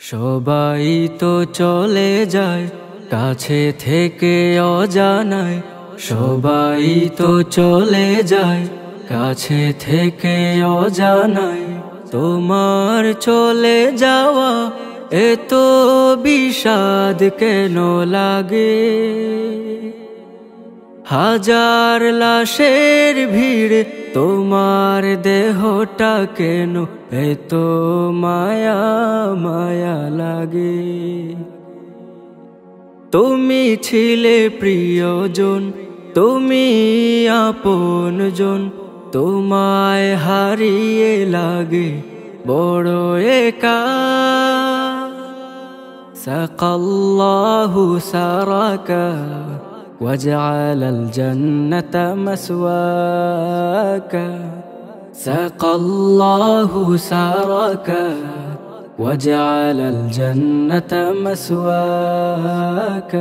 সবাই তো চলে যায় কাছে থেকে অজানায়, সবাই তো চলে যায় কাছে থেকে অজানায়। তোমার চলে যাওয়া এত বিষাদ কেন লাগে? হাজার লাশের ভিড় তোমার দেহটা কেন এত মায়া মায়া লাগে? তুমি ছিলে প্রিয়জন, তুমি আপনজন, তোমায় হারিয়ে লাগে বড় একা। সাকাল্লাহু সারাকা وجعل الجنة مسواك، سقى الله سارك وجعل الجنة مسواك.